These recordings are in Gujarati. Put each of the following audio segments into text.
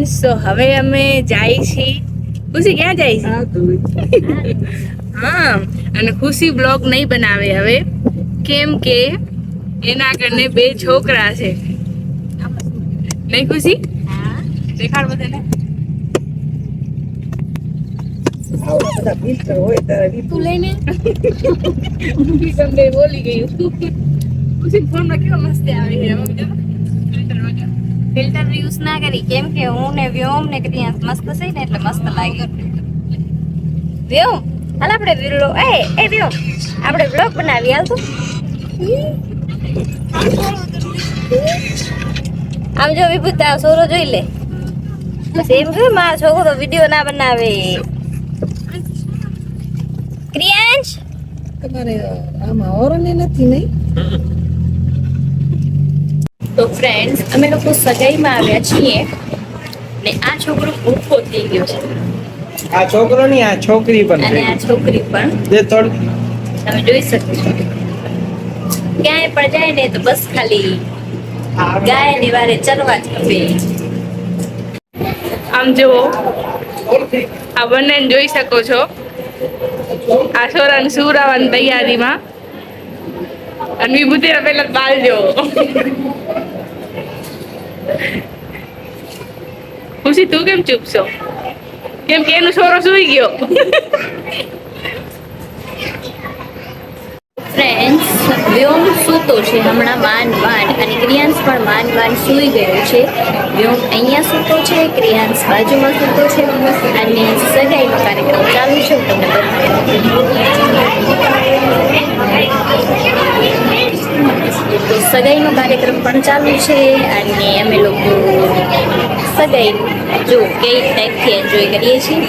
ફ્રેન્ડ્સ, તો હવે અમે જાય છીએ. ખુશી ક્યાં જાય છે? હા, અને ખુશી બ્લોગ નહીં બનાવે હવે, કેમ કે એના કને 2 છોકરા છે. નહીં ખુશી? દેખાડ બધાને. તું લઈને તમને બોલી ગયું. ખુશી ફોનમાં કેવા મસ્ત આવે છે. ફિલ્ટર યુઝ ના કરી, કેમ કે હું ને વ્યોમ ને ક્રિયાંશ મસ્ત છે ને એટલે મસ્ત લાગે. વ્યોમ હાલ આપણે વ્લોગ વ્યોમ આપણે વ્લોગ બનાવી હાલ. તું આમ જો વિભૂતા સોરો જોઈ લે. બસ એમ કે મારો છોકરો વિડિયો ના બનાવે. ક્રિયાંશ તમારે આમાં ઓરને નથી નહીં. તો ફ્રેન્ડ્સ, અમે લોકો સગાઈમાં આવ્યા છીએ ને આ છોકરો ભૂખો થઈ ગયો છે. આ છોકરો ની આ છોકરી પણ અને આ છોકરી પણ જે થોડ તમે જોઈ શકો છો. ક્યાંય પણ જાય ને તો બસ ખાલી ગાય ની વારે ચરવા જ ખપે. આમ જુઓ, આ બંને જોઈ શકો છો. આ છોરાને સુરાવાની તૈયારીમાં અને વિભૂતિના પેલા બાલ જેવો. ખુશી તું કેમ ચૂપ છો? કેમ કે એનો છોરો સુઈ ગયો. ફ્રેન્ડ્સ, વ્યોમ સૂતો છે હમણાં માંડ અને ક્રિયાંશ પણ માંડ સૂઈ ગયો છે. વ્યોમ અહીંયા સૂતો છે, ક્રિયાંશ બાજુમાં સૂતો છે અને સગાઈનો કાર્યક્રમ ચાલુ છે. હું તમને તો સગાઈનો કાર્યક્રમ પણ ચાલુ છે અને અમે લોકો સગાઈ જો કઈ ટાઈપથી એન્જોય કરીએ છીએ.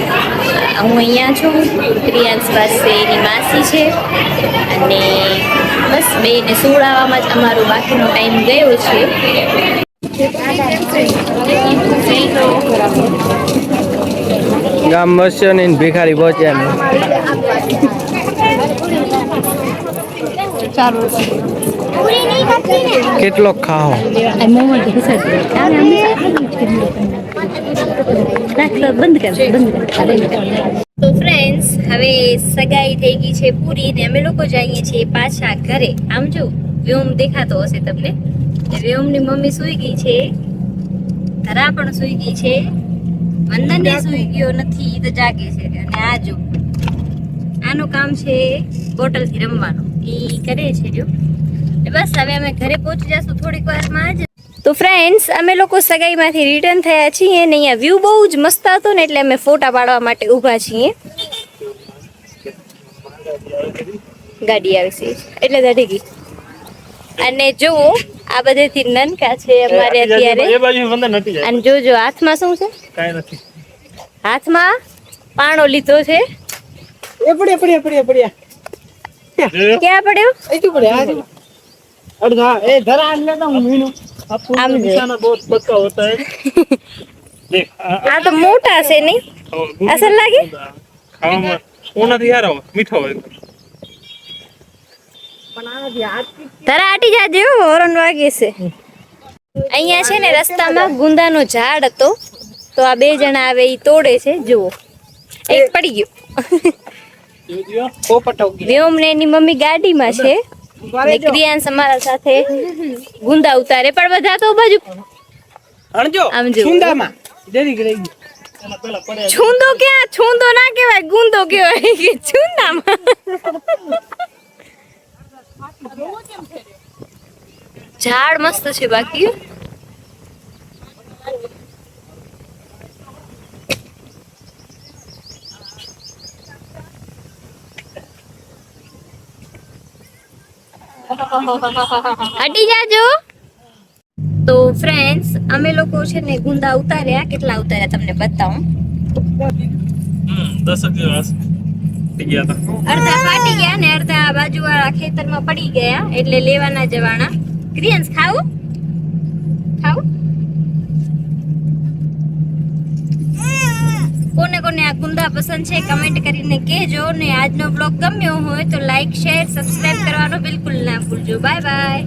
હું અહીંયા છું, ક્રિયાંશ પાસે એની માસી છે અને બસ બેને સુવડાવવામાં જ અમારો બાકીનો ટાઈમ ગયો છે. ગામ બસ્યો ને ભિખારી પહોંચ્યા ને કેટલો ખાઓ. તો ફ્રેન્ડ્સ, હવે સગાઈ થઈ ગઈ છે પૂરી ને અમે લોકો જઈએ છીએ પાછા ઘરે. આમ જો વ્યોમ દેખાતો હશે તમને. વ્યોમની મમ્મી સૂઈ ગઈ છે, ધરા પણ સૂઈ ગઈ છે, વંદન સૂઈ ગયો નથી, તો જાગે છે. અને આ જો આનું કામ છે બોટલ થી રમવાનું, એ કરે છે જો. બસ હવે અમે ઘરે પહોંચી જશું થોડીક વારમાં જ. તો ફ્રેન્ડ્સ, અમે લોકો સગાઈમાંથી રિટર્ન થયા છીએ ને અહીંયા વ્યૂ બહુ જ મસ્ત હતો ને એટલે અમે ફોટા પાડવા માટે ઊભા છીએ. ગાડી આવી છે એટલે દાઢી ગઈ. અને જો આ બધેથી નનકા છે અમારે અત્યારે. અને જોજો હાથમાં શું છે? કાઈ નથી. હાથમાં પાણો લીધો છે. પડ્યા ક્યાં પડ્યો? અડધા એ ધરા આને લેતા હું મીનુ આમ निशाना बहुत पक्का होता है. देख આ તો મોટા છે નહીં? અસર લાગે? ખાવામાં ઓનાથી યાર મીઠો હોય. તારા આટી જાજે હોરન વાગે છે. અહીંયા છે ને રસ્તામાં ગુંદાનો ઝાડ હતો, તો આ 2 જણા આવે ઈ તોડે છે. જુઓ, એક પડી ગયો. વ્યોમ ને એની મમ્મી ગાડીમાં છે ને ક્રિયાંશ અમારા સાથે ગુંદા ઉતારે. પણ બધા તો બાજુ આમ જો છુંદામાં દેરી ગઈ. છુંદો ક્યાં? છુંદો ના કહેવાય, ગુંદો કહેવાય. કે છુંદામાં ઝાડ મસ્ત છે બાકી. હટી જાજો. તો ફ્રેન્ડ્સ, અમે લોકો છે ને ગુંદા ઉતાર્યા. કેટલા ઉતાર્યા તમને બતાવું. 10 અડધા ફાટી ગયા ને અડધા બાજુવાળા ખેતરમાં પડી ગયા એટલે લેવાના જવાના. ક્રિયાંશ ખાવું? કોને કોને આ ગુંદા પસંદ છે કમેન્ટ કરીને કહેજો. ને આજનો બ્લોગ ગમ્યો હોય તો લાઈક, શેર, સબસ્ક્રાઇબ કરવાનો બિલકુલ ના ભૂલજો. Bye bye.